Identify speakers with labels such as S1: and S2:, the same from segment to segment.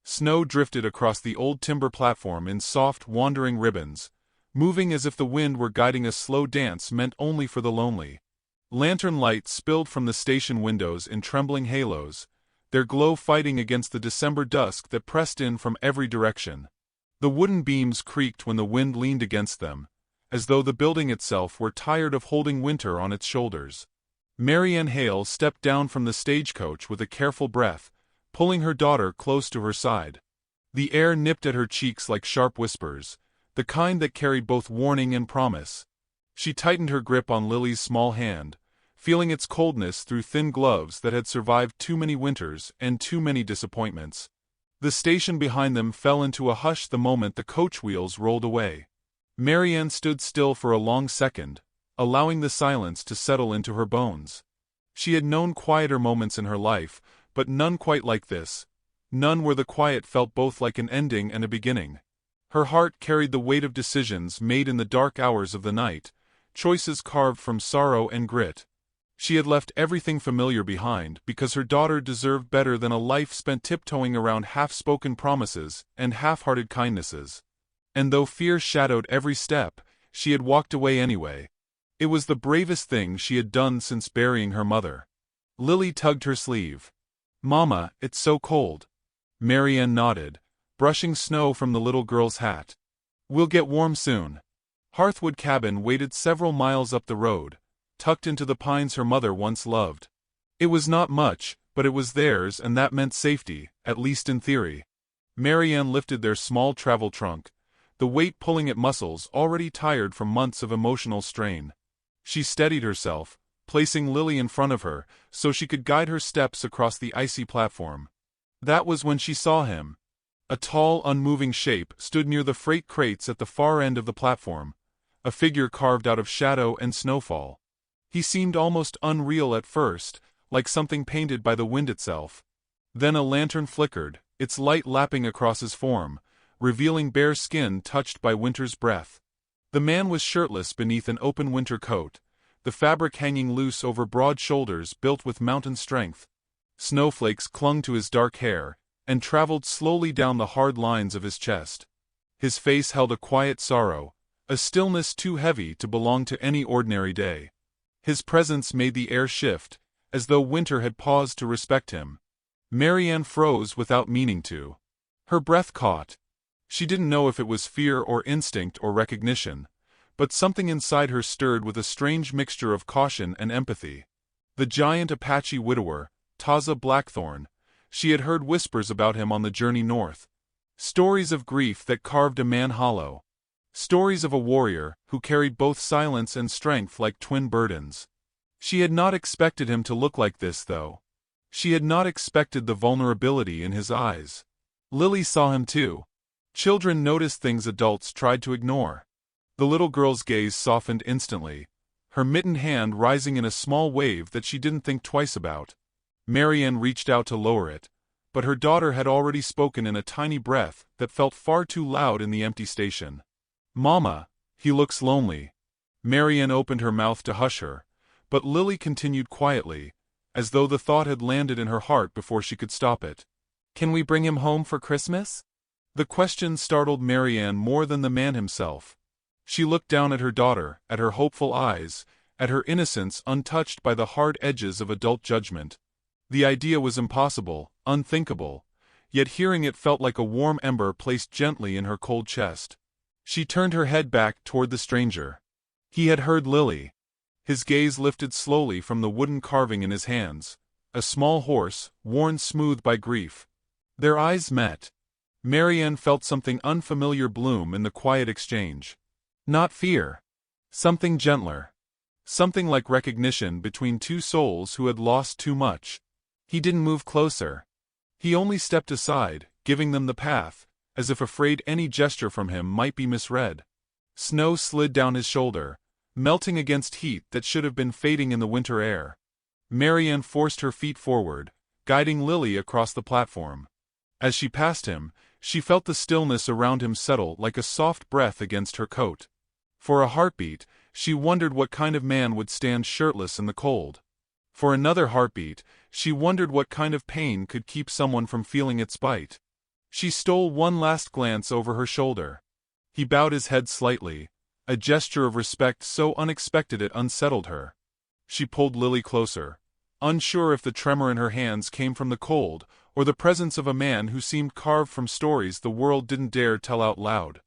S1: Snow drifted across the old timber platform in soft, wandering ribbons, moving as if the wind were guiding a slow dance meant only for the lonely. Lantern lights spilled from the station windows in trembling halos, their glow fighting against the December dusk that pressed in from every direction. The wooden beams creaked when the wind leaned against them, as though the building itself were tired of holding winter on its shoulders. Marianne Hale stepped down from the stagecoach with a careful breath, pulling her daughter close to her side. The air nipped at her cheeks like sharp whispers, the kind that carried both warning and promise. She tightened her grip on Lily's small hand, feeling its coldness through thin gloves that had survived too many winters and too many disappointments. The station behind them fell into a hush the moment the coach wheels rolled away. Marianne stood still for a long second, allowing the silence to settle into her bones. She had known quieter moments in her life, but none quite like this. None where the quiet felt both like an ending and a beginning. Her heart carried the weight of decisions made in the dark hours of the night, choices carved from sorrow and grit. She had left everything familiar behind because her daughter deserved better than a life spent tiptoeing around half-spoken promises and half-hearted kindnesses. And though fear shadowed every step, she had walked away anyway. It was the bravest thing she had done since burying her mother. Lily tugged her sleeve. "Mama, it's so cold." Marianne nodded, brushing snow from the little girl's hat. "We'll get warm soon." Hearthwood Cabin waited several miles up the road, tucked into the pines her mother once loved. It was not much, but it was theirs, and that meant safety, at least in theory. Marianne lifted their small travel trunk, the weight pulling at muscles already tired from months of emotional strain. She steadied herself, placing Lily in front of her so she could guide her steps across the icy platform. That was when she saw him. A tall, unmoving shape stood near the freight crates at the far end of the platform, a figure carved out of shadow and snowfall. He seemed almost unreal at first, like something painted by the wind itself. Then a lantern flickered, its light lapping across his form, revealing bare skin touched by winter's breath. The man was shirtless beneath an open winter coat, the fabric hanging loose over broad shoulders built with mountain strength. Snowflakes clung to his dark hair, and traveled slowly down the hard lines of his chest. His face held a quiet sorrow, a stillness too heavy to belong to any ordinary day. His presence made the air shift, as though winter had paused to respect him. Marianne froze without meaning to. Her breath caught. She didn't know if it was fear or instinct or recognition, but something inside her stirred with a strange mixture of caution and empathy. The giant Apache widower, Taza Blackthorn, she had heard whispers about him on the journey north. Stories of grief that carved a man hollow. Stories of a warrior who carried both silence and strength like twin burdens. She had not expected him to look like this, though. She had not expected the vulnerability in his eyes. Lily saw him too. Children noticed things adults tried to ignore. The little girl's gaze softened instantly, her mittened hand rising in a small wave that she didn't think twice about. Marianne reached out to lower it, but her daughter had already spoken in a tiny breath that felt far too loud in the empty station. "Mama, he looks lonely." Marianne opened her mouth to hush her, but Lily continued quietly, as though the thought had landed in her heart before she could stop it. "Can we bring him home for Christmas?" The question startled Marianne more than the man himself. She looked down at her daughter, at her hopeful eyes, at her innocence untouched by the hard edges of adult judgment. The idea was impossible, unthinkable, yet hearing it felt like a warm ember placed gently in her cold chest. She turned her head back toward the stranger. He had heard Lily. His gaze lifted slowly from the wooden carving in his hands, a small horse, worn smooth by grief. Their eyes met. Marianne felt something unfamiliar bloom in the quiet exchange. Not fear. Something gentler. Something like recognition between two souls who had lost too much. He didn't move closer. He only stepped aside, giving them the path, as if afraid any gesture from him might be misread. Snow slid down his shoulder, melting against heat that should have been fading in the winter air. Marianne forced her feet forward, guiding Lily across the platform. As she passed him, she felt the stillness around him settle like a soft breath against her coat. For a heartbeat, she wondered what kind of man would stand shirtless in the cold. For another heartbeat, she wondered what kind of pain could keep someone from feeling its bite. She stole one last glance over her shoulder. He bowed his head slightly, a gesture of respect so unexpected it unsettled her. She pulled Lily closer, unsure if the tremor in her hands came from the cold or the presence of a man who seemed carved from stories the world didn't dare tell out loud.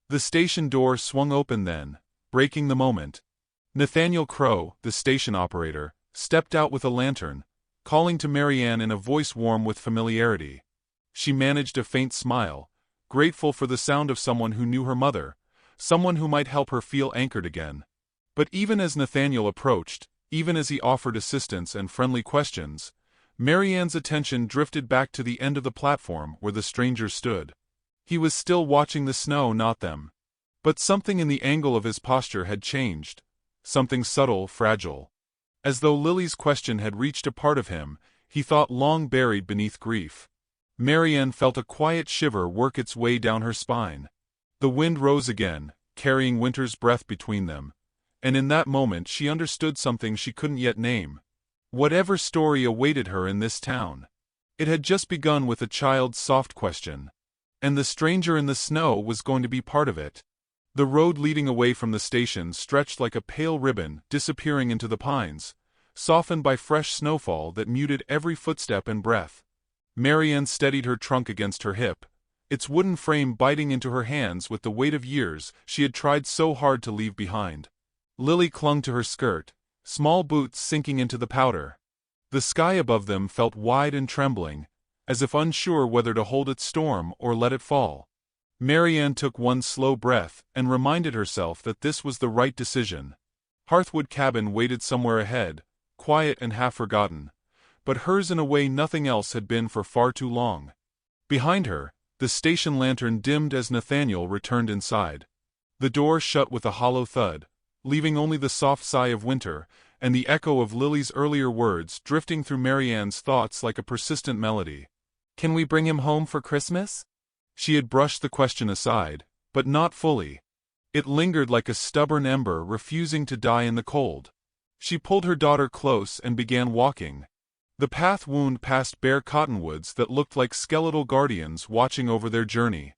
S1: The station door swung open then, breaking the moment. Nathaniel Crow, the station operator, stepped out with a lantern, calling to Marianne in a voice warm with familiarity. She managed a faint smile, grateful for the sound of someone who knew her mother, someone who might help her feel anchored again. But even as Nathaniel approached, even as he offered assistance and friendly questions, Marianne's attention drifted back to the end of the platform where the stranger stood. He was still watching the snow, not them. But something in the angle of his posture had changed, something subtle, fragile. As though Lily's question had reached a part of him he thought long buried beneath grief. Marianne felt a quiet shiver work its way down her spine. The wind rose again, carrying winter's breath between them, and in that moment she understood something she couldn't yet name. Whatever story awaited her in this town, it had just begun with a child's soft question. And the stranger in the snow was going to be part of it. The road leading away from the station stretched like a pale ribbon, disappearing into the pines, softened by fresh snowfall that muted every footstep and breath. Marianne steadied her trunk against her hip, its wooden frame biting into her hands with the weight of years she had tried so hard to leave behind. Lily clung to her skirt, small boots sinking into the powder. The sky above them felt wide and trembling, as if unsure whether to hold its storm or let it fall. Marianne took one slow breath and reminded herself that this was the right decision. Hearthwood Cabin waited somewhere ahead, quiet and half-forgotten, but hers in a way nothing else had been for far too long. Behind her, the station lantern dimmed as Nathaniel returned inside. The door shut with a hollow thud, leaving only the soft sigh of winter and the echo of Lily's earlier words drifting through Marianne's thoughts like a persistent melody. "Can we bring him home for Christmas?" She had brushed the question aside, but not fully. It lingered like a stubborn ember refusing to die in the cold. She pulled her daughter close and began walking. The path wound past bare cottonwoods that looked like skeletal guardians watching over their journey.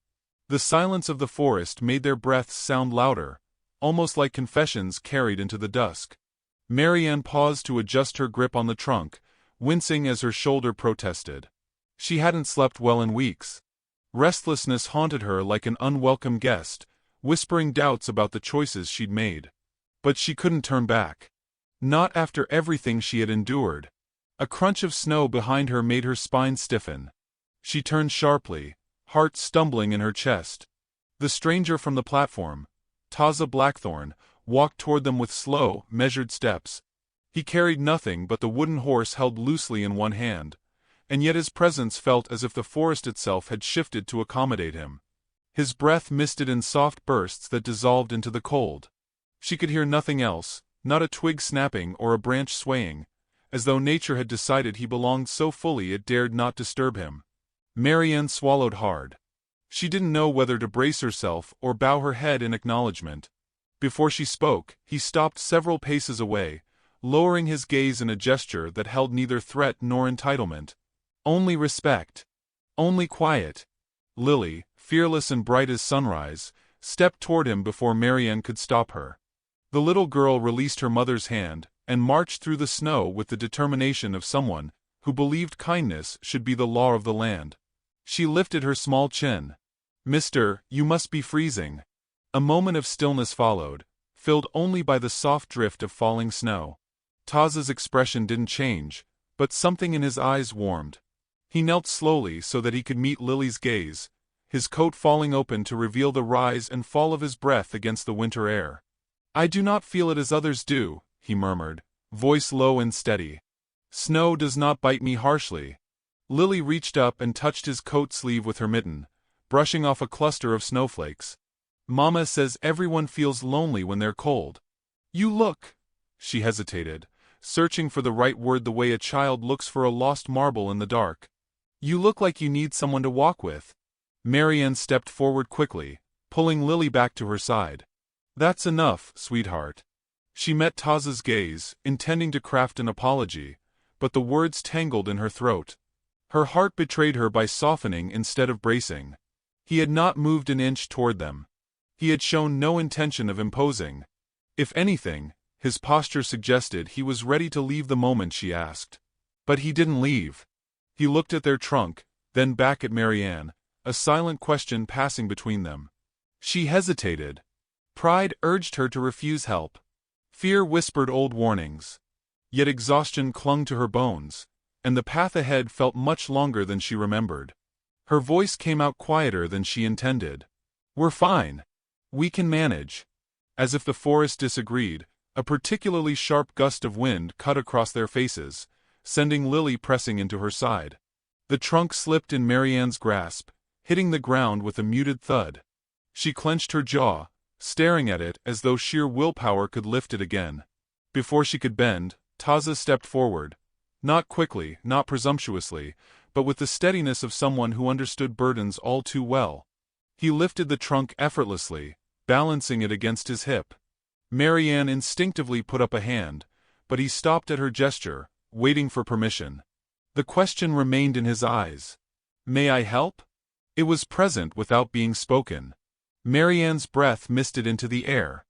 S1: The silence of the forest made their breaths sound louder, almost like confessions carried into the dusk. Marianne paused to adjust her grip on the trunk, wincing as her shoulder protested. She hadn't slept well in weeks. Restlessness haunted her like an unwelcome guest, whispering doubts about the choices she'd made. But she couldn't turn back. Not after everything she had endured. A crunch of snow behind her made her spine stiffen. She turned sharply, heart stumbling in her chest. The stranger from the platform, Taza Blackthorn, walked toward them with slow, measured steps. He carried nothing but the wooden horse held loosely in one hand, and yet his presence felt as if the forest itself had shifted to accommodate him. His breath misted in soft bursts that dissolved into the cold. She could hear nothing else, not a twig snapping or a branch swaying, as though nature had decided he belonged so fully it dared not disturb him. Marianne swallowed hard. She didn't know whether to brace herself or bow her head in acknowledgement. Before she spoke, he stopped several paces away, lowering his gaze in a gesture that held neither threat nor entitlement. Only respect. Only quiet. Lily, fearless and bright as sunrise, stepped toward him before Marianne could stop her. The little girl released her mother's hand and marched through the snow with the determination of someone who believed kindness should be the law of the land. She lifted her small chin. "Mister, you must be freezing." A moment of stillness followed, filled only by the soft drift of falling snow. Taza's expression didn't change, but something in his eyes warmed. He knelt slowly so that he could meet Lily's gaze, his coat falling open to reveal the rise and fall of his breath against the winter air. "I do not feel it as others do," he murmured, voice low and steady. "Snow does not bite me harshly." Lily reached up and touched his coat sleeve with her mitten, brushing off a cluster of snowflakes. "Mama says everyone feels lonely when they're cold." "You look—" She hesitated, searching for the right word the way a child looks for a lost marble in the dark. "You look like you need someone to walk with." Marianne stepped forward quickly, pulling Lily back to her side. "That's enough, sweetheart." She met Taza's gaze, intending to craft an apology, but the words tangled in her throat. Her heart betrayed her by softening instead of bracing. He had not moved an inch toward them. He had shown no intention of imposing. If anything, his posture suggested he was ready to leave the moment she asked. But he didn't leave. He looked at their trunk, then back at Marianne, a silent question passing between them. She hesitated. Pride urged her to refuse help. Fear whispered old warnings. Yet exhaustion clung to her bones, and the path ahead felt much longer than she remembered. Her voice came out quieter than she intended. "We're fine. We can manage." As if the forest disagreed, a particularly sharp gust of wind cut across their faces, sending Lily pressing into her side. The trunk slipped in Marianne's grasp, hitting the ground with a muted thud. She clenched her jaw, staring at it as though sheer willpower could lift it again. Before she could bend, Taza stepped forward. Not quickly, not presumptuously, but with the steadiness of someone who understood burdens all too well. He lifted the trunk effortlessly, balancing it against his hip. Marianne instinctively put up a hand, but he stopped at her gesture, waiting for permission. The question remained in his eyes. "May I help?" It was present without being spoken. Marianne's breath misted into the air.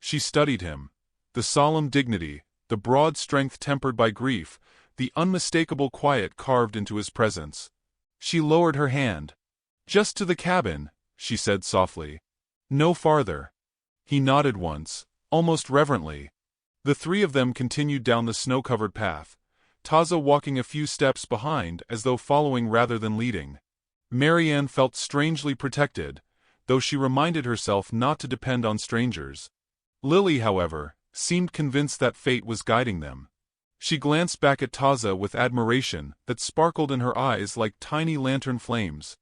S1: She studied him. The solemn dignity, the broad strength tempered by grief, the unmistakable quiet carved into his presence. She lowered her hand. "Just to the cabin," she said softly. "No farther." He nodded once, almost reverently. The three of them continued down the snow-covered path, Taza walking a few steps behind as though following rather than leading. Marianne felt strangely protected, though she reminded herself not to depend on strangers. Lily, however, seemed convinced that fate was guiding them. She glanced back at Taza with admiration that sparkled in her eyes like tiny lantern flames.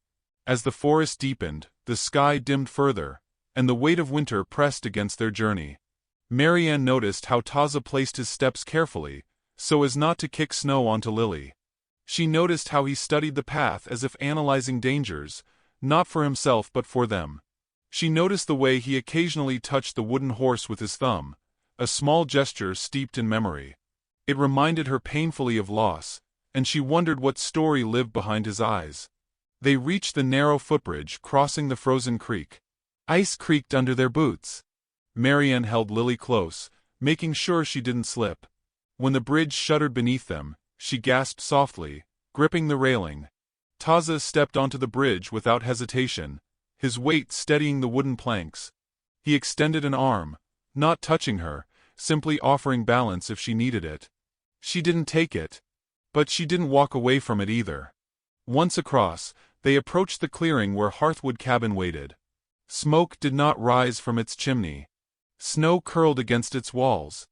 S1: As the forest deepened, the sky dimmed further, and the weight of winter pressed against their journey. Marianne noticed how Taza placed his steps carefully, so as not to kick snow onto Lily. She noticed how he studied the path as if analyzing dangers, not for himself but for them. She noticed the way he occasionally touched the wooden horse with his thumb, a small gesture steeped in memory. It reminded her painfully of loss, and she wondered what story lived behind his eyes. They reached the narrow footbridge crossing the frozen creek. Ice creaked under their boots. Marianne held Lily close, making sure she didn't slip. When the bridge shuddered beneath them, she gasped softly, gripping the railing. Taza stepped onto the bridge without hesitation, his weight steadying the wooden planks. He extended an arm, not touching her, simply offering balance if she needed it. She didn't take it. But she didn't walk away from it either. Once across, they approached the clearing where Hearthwood Cabin waited. Smoke did not rise from its chimney. Snow curled against its walls.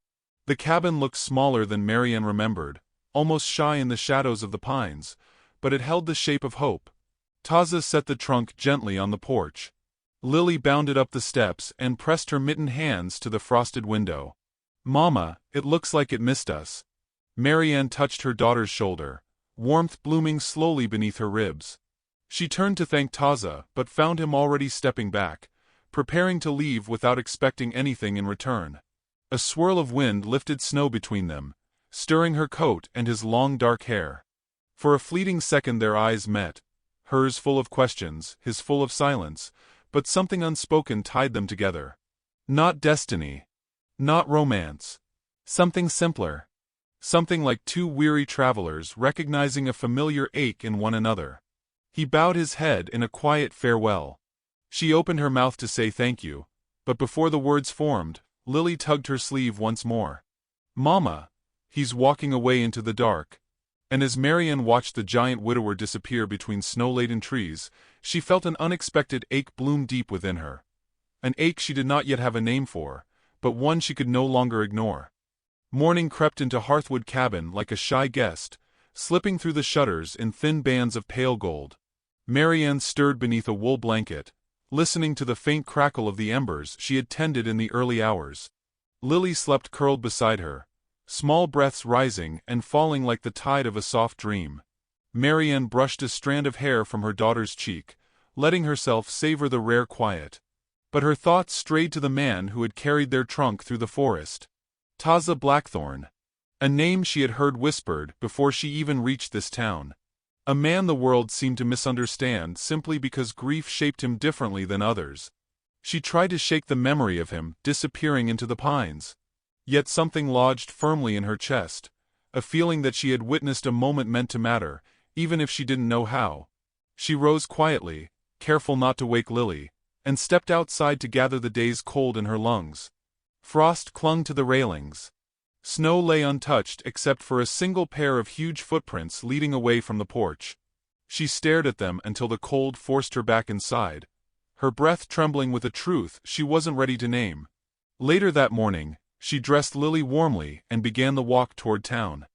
S1: The cabin looked smaller than Marianne remembered, almost shy in the shadows of the pines, but it held the shape of hope. Taza set the trunk gently on the porch. Lily bounded up the steps and pressed her mittened hands to the frosted window. "Mama, it looks like it missed us." Marianne touched her daughter's shoulder, warmth blooming slowly beneath her ribs. She turned to thank Taza but found him already stepping back, preparing to leave without expecting anything in return. A swirl of wind lifted snow between them, stirring her coat and his long dark hair. For a fleeting second their eyes met, hers full of questions, his full of silence, but something unspoken tied them together. Not destiny. Not romance. Something simpler. Something like two weary travelers recognizing a familiar ache in one another. He bowed his head in a quiet farewell. She opened her mouth to say thank you, but before the words formed, Lily tugged her sleeve once more. "Mama, he's walking away into the dark." And as Marianne watched the giant widower disappear between snow-laden trees, she felt an unexpected ache bloom deep within her. An ache she did not yet have a name for, but one she could no longer ignore. Morning crept into Hearthwood Cabin like a shy guest, slipping through the shutters in thin bands of pale gold. Marianne stirred beneath a wool blanket, listening to the faint crackle of the embers she had tended in the early hours. Lily slept curled beside her, small breaths rising and falling like the tide of a soft dream. Marianne brushed a strand of hair from her daughter's cheek, letting herself savor the rare quiet. But her thoughts strayed to the man who had carried their trunk through the forest. Taza Blackthorn. A name she had heard whispered before she even reached this town. A man the world seemed to misunderstand simply because grief shaped him differently than others. She tried to shake the memory of him disappearing into the pines. Yet something lodged firmly in her chest, a feeling that she had witnessed a moment meant to matter, even if she didn't know how. She rose quietly, careful not to wake Lily, and stepped outside to gather the day's cold in her lungs. Frost clung to the railings. Snow lay untouched except for a single pair of huge footprints leading away from the porch. She stared at them until the cold forced her back inside, her breath trembling with a truth she wasn't ready to name. Later that morning, she dressed Lily warmly and began the walk toward town.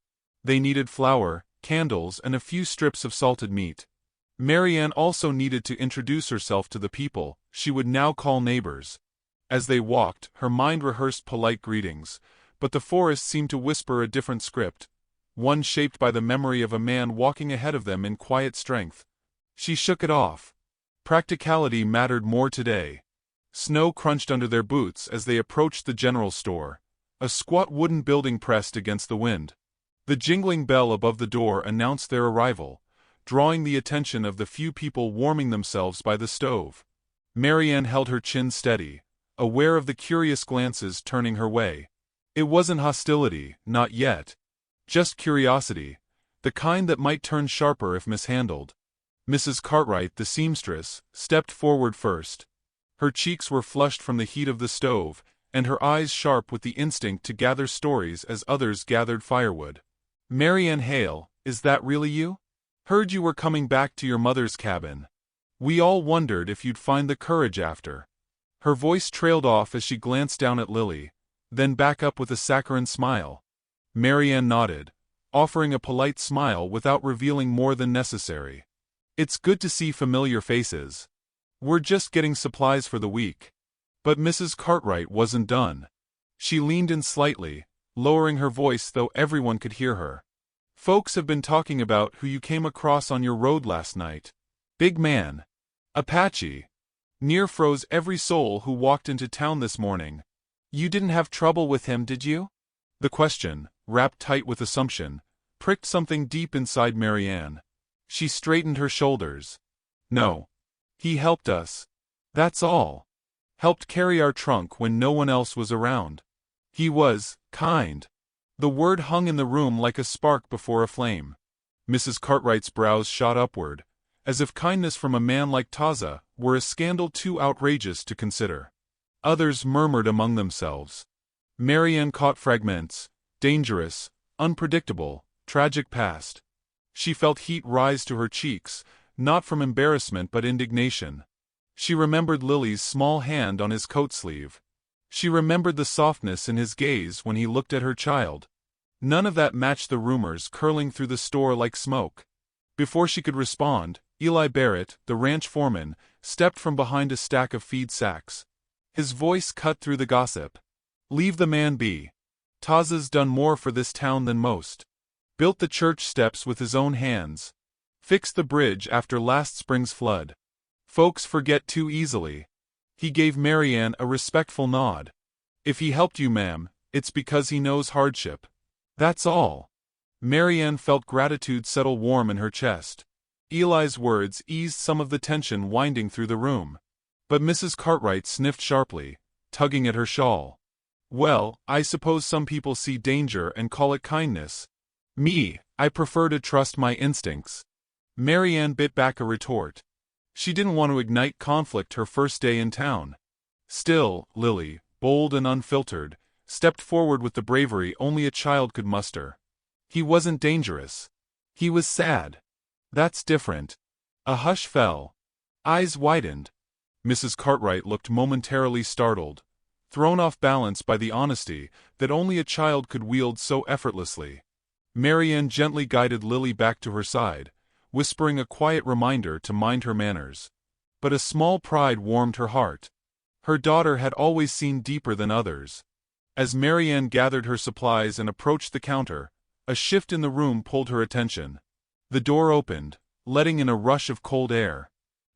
S1: They needed flour, candles, and a few strips of salted meat. Marianne also needed to introduce herself to the people she would now call neighbors. As they walked, her mind rehearsed polite greetings, but the forest seemed to whisper a different script, one shaped by the memory of a man walking ahead of them in quiet strength. She shook it off. Practicality mattered more today. Snow crunched under their boots as they approached the general store, a squat wooden building pressed against the wind. The jingling bell above the door announced their arrival, drawing the attention of the few people warming themselves by the stove. Marianne held her chin steady, aware of the curious glances turning her way. It wasn't hostility, not yet. Just curiosity, the kind that might turn sharper if mishandled. Mrs. Cartwright, the seamstress, stepped forward first. Her cheeks were flushed from the heat of the stove, and her eyes sharp with the instinct to gather stories as others gathered firewood. "Marianne Hale, is that really you? Heard you were coming back to your mother's cabin. We all wondered if you'd find the courage after." Her voice trailed off as she glanced down at Lily, then back up with a saccharine smile. Marianne nodded, offering a polite smile without revealing more than necessary. "It's good to see familiar faces. We're just getting supplies for the week." But Mrs. Cartwright wasn't done. She leaned in slightly, lowering her voice though everyone could hear her. "Folks have been talking about who you came across on your road last night. Big man. Apache. Near froze every soul who walked into town this morning. You didn't have trouble with him, did you?" The question, wrapped tight with assumption, pricked something deep inside Marianne. She straightened her shoulders. "No. He helped us. That's all. Helped carry our trunk when no one else was around. He was kind." The word hung in the room like a spark before a flame. Mrs. Cartwright's brows shot upward, as if kindness from a man like Taza were a scandal too outrageous to consider. Others murmured among themselves. Marianne caught fragments: dangerous, unpredictable, tragic past. She felt heat rise to her cheeks, not from embarrassment but indignation. She remembered Lily's small hand on his coat sleeve. She remembered the softness in his gaze when he looked at her child. None of that matched the rumors curling through the store like smoke. Before she could respond, Eli Barrett, the ranch foreman, stepped from behind a stack of feed sacks. His voice cut through the gossip. "Leave the man be. Taza's done more for this town than most. Built the church steps with his own hands. Fixed the bridge after last spring's flood. Folks forget too easily." He gave Marianne a respectful nod. "If he helped you, ma'am, it's because he knows hardship. That's all." Marianne felt gratitude settle warm in her chest. Eli's words eased some of the tension winding through the room. But Mrs. Cartwright sniffed sharply, tugging at her shawl. "Well, I suppose some people see danger and call it kindness. Me, I prefer to trust my instincts." Marianne bit back a retort. She didn't want to ignite conflict her first day in town. Still, Lily, bold and unfiltered, stepped forward with the bravery only a child could muster. "He wasn't dangerous. He was sad. That's different." A hush fell. Eyes widened. Mrs. Cartwright looked momentarily startled, thrown off balance by the honesty that only a child could wield so effortlessly. Marianne gently guided Lily back to her side, whispering a quiet reminder to mind her manners. But a small pride warmed her heart. Her daughter had always seen deeper than others. As Marianne gathered her supplies and approached the counter, a shift in the room pulled her attention. The door opened, letting in a rush of cold air.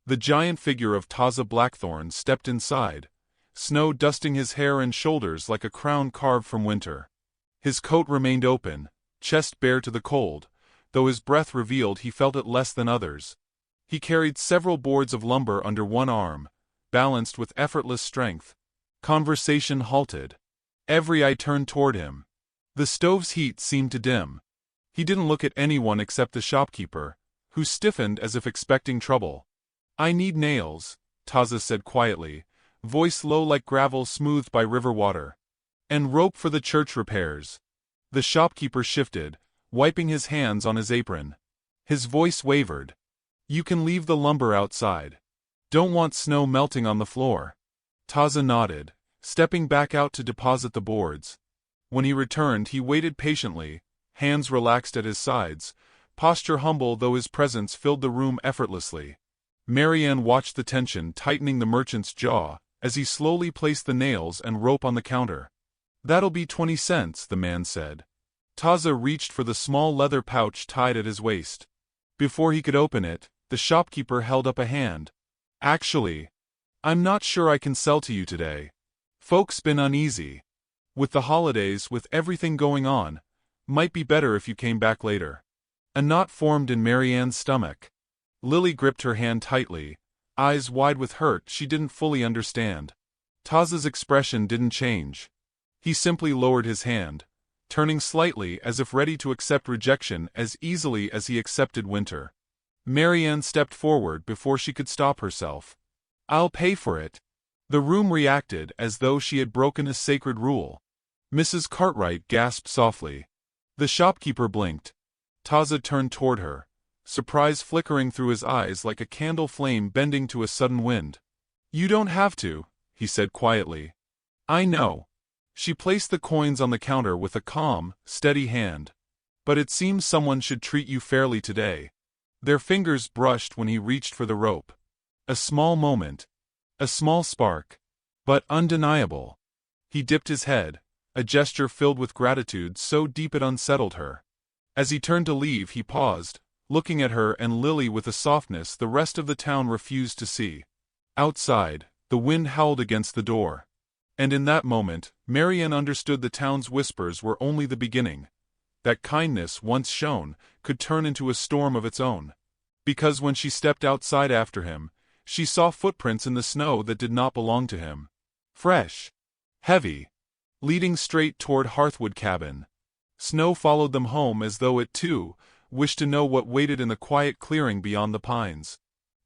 S1: The giant figure of Taza Blackthorn stepped inside, snow dusting his hair and shoulders like a crown carved from winter. His coat remained open, chest bare to the cold, though his breath revealed he felt it less than others. He carried several boards of lumber under one arm, balanced with effortless strength. Conversation halted. Every eye turned toward him. The stove's heat seemed to dim. He didn't look at anyone except the shopkeeper, who stiffened as if expecting trouble. "I need nails," Taza said quietly, voice low like gravel smoothed by river water. "And rope for the church repairs." The shopkeeper shifted, wiping his hands on his apron. His voice wavered. "You can leave the lumber outside. Don't want snow melting on the floor." Taza nodded, stepping back out to deposit the boards. When he returned, he waited patiently, hands relaxed at his sides, posture humble though his presence filled the room effortlessly. Marianne watched the tension tightening the merchant's jaw as he slowly placed the nails and rope on the counter. "That'll be 20 cents, the man said. Taza reached for the small leather pouch tied at his waist. Before he could open it, the shopkeeper held up a hand. "Actually, I'm not sure I can sell to you today. Folks been uneasy. With the holidays, with everything going on, might be better if you came back later." A knot formed in Marianne's stomach. Lily gripped her hand tightly, eyes wide with hurt she didn't fully understand. Taza's expression didn't change. He simply lowered his hand, turning slightly as if ready to accept rejection as easily as he accepted winter. Marianne stepped forward before she could stop herself. "I'll pay for it." The room reacted as though she had broken a sacred rule. Mrs. Cartwright gasped softly. The shopkeeper blinked. Taza turned toward her, surprise flickering through his eyes like a candle flame bending to a sudden wind. "You don't have to," he said quietly. "I know." She placed the coins on the counter with a calm, steady hand. "But it seems someone should treat you fairly today." Their fingers brushed when he reached for the rope. A small moment. A small spark. But undeniable. He dipped his head, a gesture filled with gratitude so deep it unsettled her. As he turned to leave, he paused, looking at her and Lily with a softness the rest of the town refused to see. Outside, the wind howled against the door. And in that moment, Marianne understood the town's whispers were only the beginning. That kindness, once shown, could turn into a storm of its own. Because when she stepped outside after him, she saw footprints in the snow that did not belong to him. Fresh. Heavy. Leading straight toward Hearthwood Cabin. Snow followed them home as though it, too, wished to know what waited in the quiet clearing beyond the pines.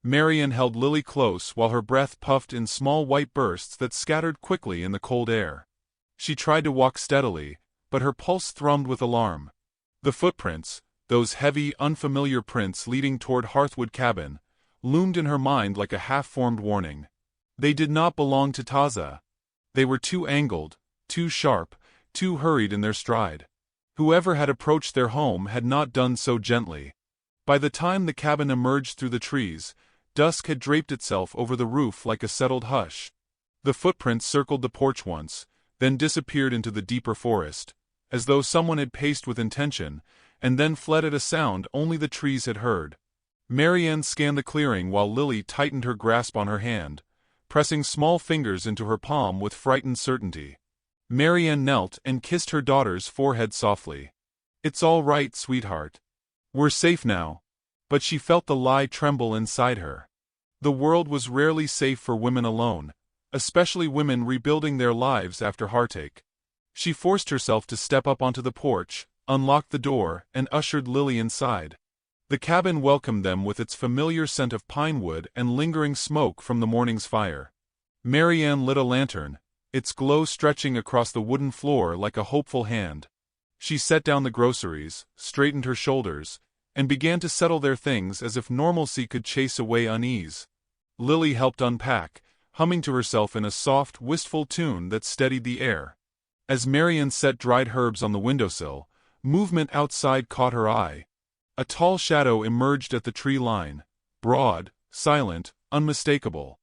S1: Marianne held Lily close while her breath puffed in small white bursts that scattered quickly in the cold air. She tried to walk steadily, but her pulse thrummed with alarm. The footprints, those heavy, unfamiliar prints leading toward Hearthwood Cabin, loomed in her mind like a half-formed warning. They did not belong to Taza. They were too angled, too sharp, too hurried in their stride. Whoever had approached their home had not done so gently. By the time the cabin emerged through the trees, dusk had draped itself over the roof like a settled hush. The footprints circled the porch once, then disappeared into the deeper forest, as though someone had paced with intention, and then fled at a sound only the trees had heard. Marianne scanned the clearing while Lily tightened her grasp on her hand, pressing small fingers into her palm with frightened certainty. Marianne knelt and kissed her daughter's forehead softly. "It's all right, sweetheart. We're safe now." But she felt the lie tremble inside her. The world was rarely safe for women alone, especially women rebuilding their lives after heartache. She forced herself to step up onto the porch, unlocked the door, and ushered Lily inside. The cabin welcomed them with its familiar scent of pine wood and lingering smoke from the morning's fire. Marianne lit a lantern, its glow stretching across the wooden floor like a hopeful hand. She set down the groceries, straightened her shoulders, and began to settle their things as if normalcy could chase away unease. Lily helped unpack, humming to herself in a soft, wistful tune that steadied the air. As Marianne set dried herbs on the windowsill, movement outside caught her eye. A tall shadow emerged at the tree line, broad, silent, unmistakable.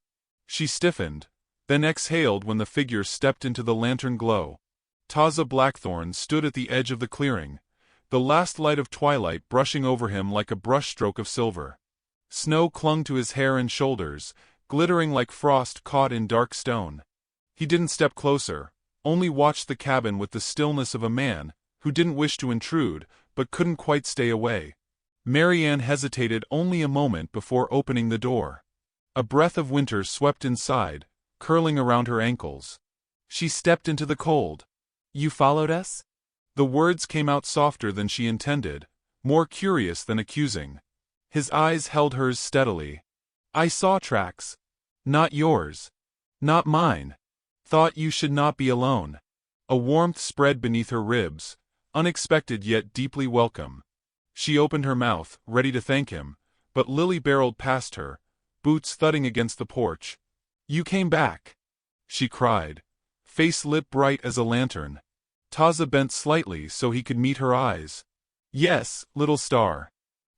S1: She stiffened, then exhaled when the figure stepped into the lantern glow. Taza Blackthorn stood at the edge of the clearing, the last light of twilight brushing over him like a brushstroke of silver. Snow clung to his hair and shoulders, glittering like frost caught in dark stone. He didn't step closer, only watched the cabin with the stillness of a man who didn't wish to intrude but couldn't quite stay away. Marianne hesitated only a moment before opening the door. A breath of winter swept inside, curling around her ankles. She stepped into the cold. "You followed us?" The words came out softer than she intended, more curious than accusing. His eyes held hers steadily. "I saw tracks. Not yours. Not mine. Thought you should not be alone." A warmth spread beneath her ribs, unexpected yet deeply welcome. She opened her mouth, ready to thank him, but Lily barreled past her, boots thudding against the porch. "You came back!" she cried, face lit bright as a lantern. Taza bent slightly so he could meet her eyes. "Yes, little star."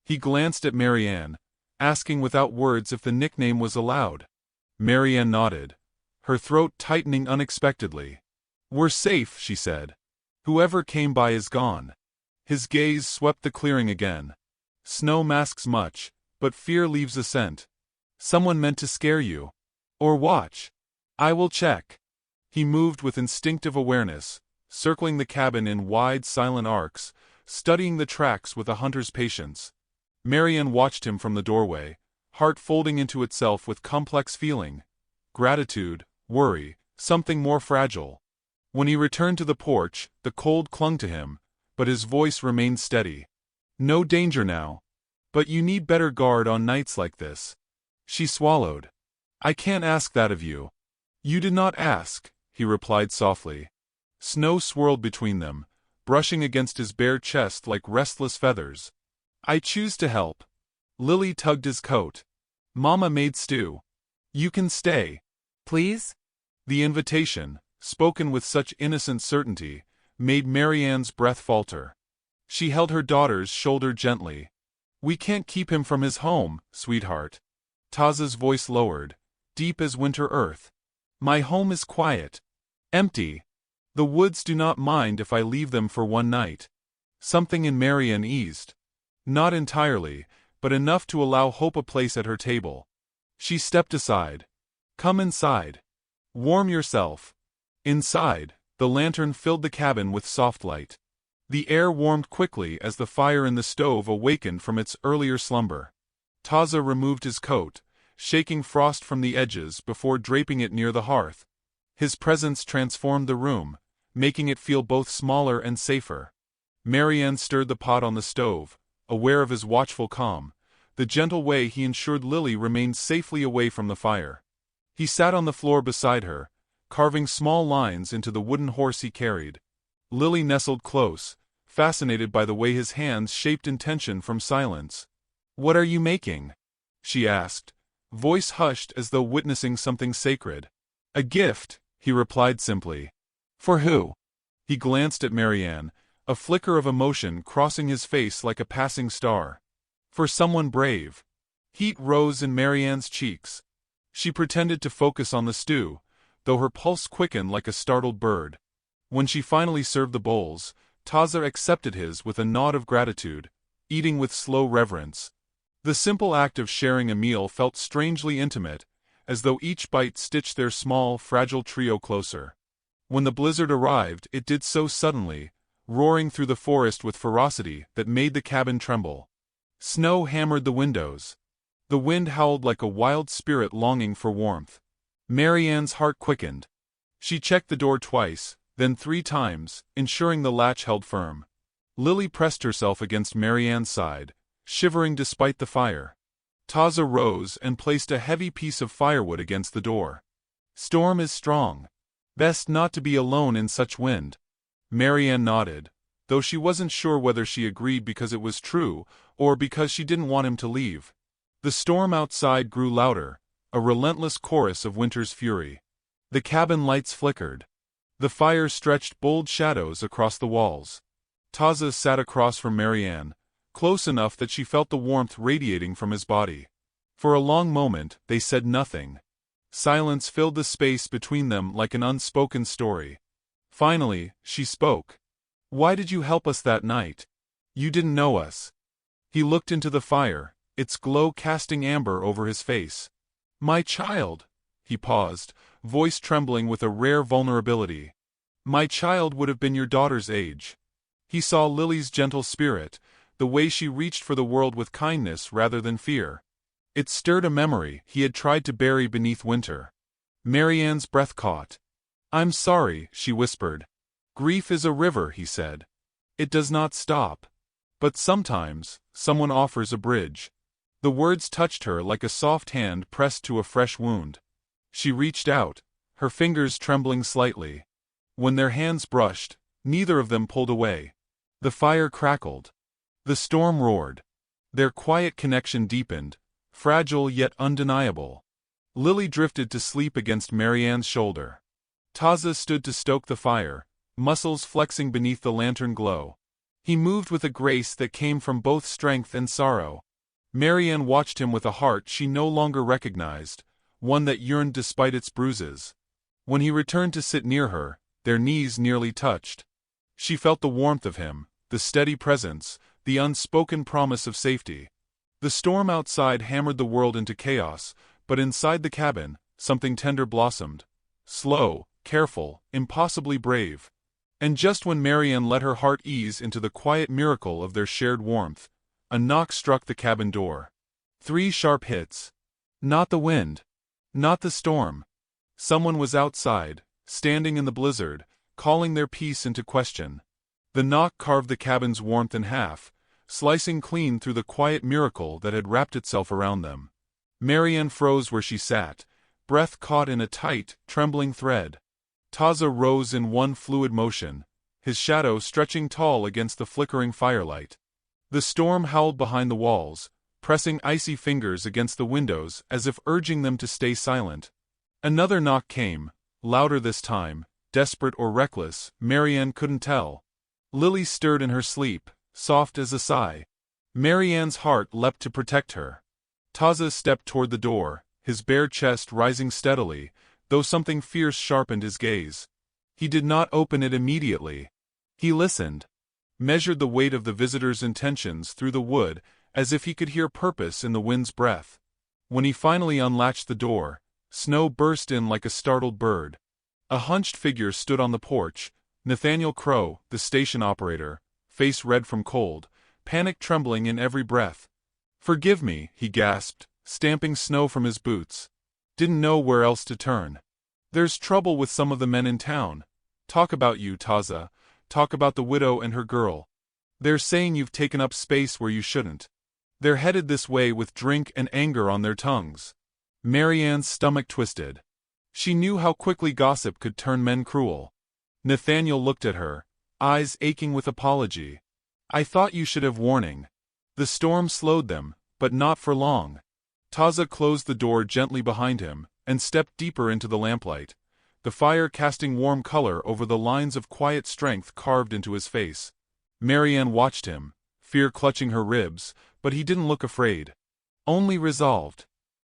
S1: He glanced at Marianne, asking without words if the nickname was allowed. Marianne nodded, her throat tightening unexpectedly. "We're safe," she said. "Whoever came by is gone." His gaze swept the clearing again. "Snow masks much, but fear leaves a scent. Someone meant to scare you. Or watch. I will check." He moved with instinctive awareness, circling the cabin in wide, silent arcs, studying the tracks with a hunter's patience. Marianne watched him from the doorway, heart folding into itself with complex feeling. Gratitude, worry, something more fragile. When he returned to the porch, the cold clung to him, but his voice remained steady. "No danger now. But you need better guard on nights like this." She swallowed. "I can't ask that of you." "You did not ask," he replied softly. Snow swirled between them, brushing against his bare chest like restless feathers. "I choose to help." Lily tugged his coat. "Mama made stew. You can stay." "Please?" The invitation, spoken with such innocent certainty, made Marianne's breath falter. She held her daughter's shoulder gently. "We can't keep him from his home, sweetheart." Taza's voice lowered, deep as winter earth. "My home is quiet. Empty. The woods do not mind if I leave them for one night." Something in Marianne eased. Not entirely, but enough to allow hope a place at her table. She stepped aside. "Come inside. Warm yourself." Inside, the lantern filled the cabin with soft light. The air warmed quickly as the fire in the stove awakened from its earlier slumber. Taza removed his coat, shaking frost from the edges before draping it near the hearth. His presence transformed the room, making it feel both smaller and safer. Marianne stirred the pot on the stove, aware of his watchful calm, the gentle way he ensured Lily remained safely away from the fire. He sat on the floor beside her, carving small lines into the wooden horse he carried. Lily nestled close, fascinated by the way his hands shaped intention from silence. "What are you making?" she asked, voice hushed as though witnessing something sacred. "A gift," he replied simply. "For who?" He glanced at Marianne, a flicker of emotion crossing his face like a passing star. "For someone brave." Heat rose in Marianne's cheeks. She pretended to focus on the stew, though her pulse quickened like a startled bird. When she finally served the bowls, Taza accepted his with a nod of gratitude, eating with slow reverence. The simple act of sharing a meal felt strangely intimate, as though each bite stitched their small, fragile trio closer. When the blizzard arrived, it did so suddenly, roaring through the forest with ferocity that made the cabin tremble. Snow hammered the windows. The wind howled like a wild spirit longing for warmth. Marianne's heart quickened. She checked the door twice, then 3 times, ensuring the latch held firm. Lily pressed herself against Marianne's side, shivering despite the fire. Taza rose and placed a heavy piece of firewood against the door. "Storm is strong. Best not to be alone in such wind." Marianne nodded, though she wasn't sure whether she agreed because it was true, or because she didn't want him to leave. The storm outside grew louder, a relentless chorus of winter's fury. The cabin lights flickered. The fire stretched bold shadows across the walls. Taza sat across from Marianne, close enough that she felt the warmth radiating from his body. For a long moment, they said nothing. Silence filled the space between them like an unspoken story. Finally, she spoke. "Why did you help us that night? You didn't know us." He looked into the fire, its glow casting amber over his face. "My child." He paused, voice trembling with a rare vulnerability. "My child would have been your daughter's age." He saw Lily's gentle spirit, the way she reached for the world with kindness rather than fear. It stirred a memory he had tried to bury beneath winter. Marianne's breath caught. "I'm sorry," she whispered. "Grief is a river," he said. "It does not stop. But sometimes, someone offers a bridge." The words touched her like a soft hand pressed to a fresh wound. She reached out, her fingers trembling slightly. When their hands brushed, neither of them pulled away. The fire crackled. The storm roared. Their quiet connection deepened, fragile yet undeniable. Lily drifted to sleep against Marianne's shoulder. Taza stood to stoke the fire, muscles flexing beneath the lantern glow. He moved with a grace that came from both strength and sorrow. Marianne watched him with a heart she no longer recognized, one that yearned despite its bruises. When he returned to sit near her, their knees nearly touched. She felt the warmth of him, the steady presence, the unspoken promise of safety. The storm outside hammered the world into chaos, but inside the cabin, something tender blossomed. Slow, careful, impossibly brave. And just when Marianne let her heart ease into the quiet miracle of their shared warmth, a knock struck the cabin door. 3 sharp hits. Not the wind. Not the storm. Someone was outside, standing in the blizzard, calling their peace into question. The knock carved the cabin's warmth in half, slicing clean through the quiet miracle that had wrapped itself around them. Marianne froze where she sat, breath caught in a tight, trembling thread. Taza rose in one fluid motion, his shadow stretching tall against the flickering firelight. The storm howled behind the walls, pressing icy fingers against the windows as if urging them to stay silent. Another knock came, louder this time, desperate or reckless, Marianne couldn't tell. Lily stirred in her sleep, soft as a sigh. Marianne's heart leapt to protect her. Taza stepped toward the door, his bare chest rising steadily, though something fierce sharpened his gaze. He did not open it immediately. He listened, measured the weight of the visitor's intentions through the wood, as if he could hear purpose in the wind's breath. When he finally unlatched the door, snow burst in like a startled bird. A hunched figure stood on the porch, Nathaniel Crow, the station operator, face red from cold, panic trembling in every breath. "Forgive me," he gasped, stamping snow from his boots. Didn't know where else to turn. "There's trouble with some of the men in town. Talk about you, Taza. Talk about the widow and her girl. They're saying you've taken up space where you shouldn't. They're headed this way with drink and anger on their tongues." Marianne's stomach twisted. She knew how quickly gossip could turn men cruel. Nathaniel looked at her, eyes aching with apology. "I thought you should have warning." The storm slowed them, but not for long. Taza closed the door gently behind him, and stepped deeper into the lamplight, the fire casting warm color over the lines of quiet strength carved into his face. Marianne watched him, fear clutching her ribs, but he didn't look afraid. Only resolved.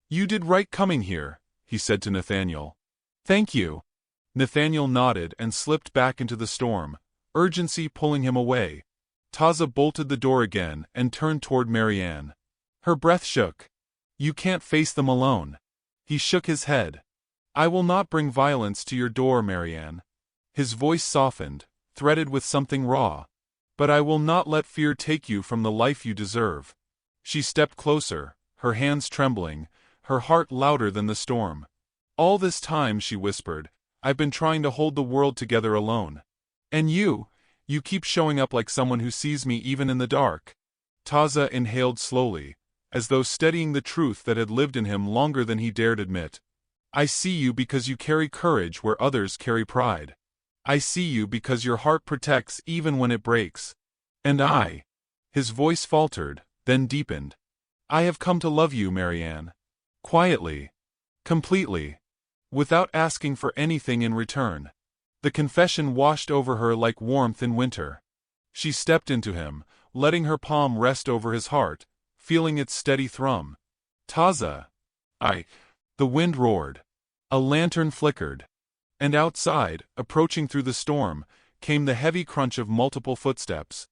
S1: "You did right coming here," he said to Nathaniel. "Thank you." Nathaniel nodded and slipped back into the storm, urgency pulling him away. Taza bolted the door again and turned toward Marianne. Her breath shook. "You can't face them alone." He shook his head. "I will not bring violence to your door, Marianne." His voice softened, threaded with something raw. "But I will not let fear take you from the life you deserve." She stepped closer, her hands trembling, her heart louder than the storm. "All this time," she whispered, "I've been trying to hold the world together alone. And you keep showing up like someone who sees me even in the dark." Taza inhaled slowly, as though steadying the truth that had lived in him longer than he dared admit. "I see you because you carry courage where others carry pride. I see you because your heart protects even when it breaks. And I—" His voice faltered, then deepened. "I have come to love you, Marianne. Quietly. Completely. Without asking for anything in return." The confession washed over her like warmth in winter. She stepped into him, letting her palm rest over his heart, feeling its steady thrum. "Taza." The wind roared. A lantern flickered. And outside, approaching through the storm, came the heavy crunch of multiple footsteps.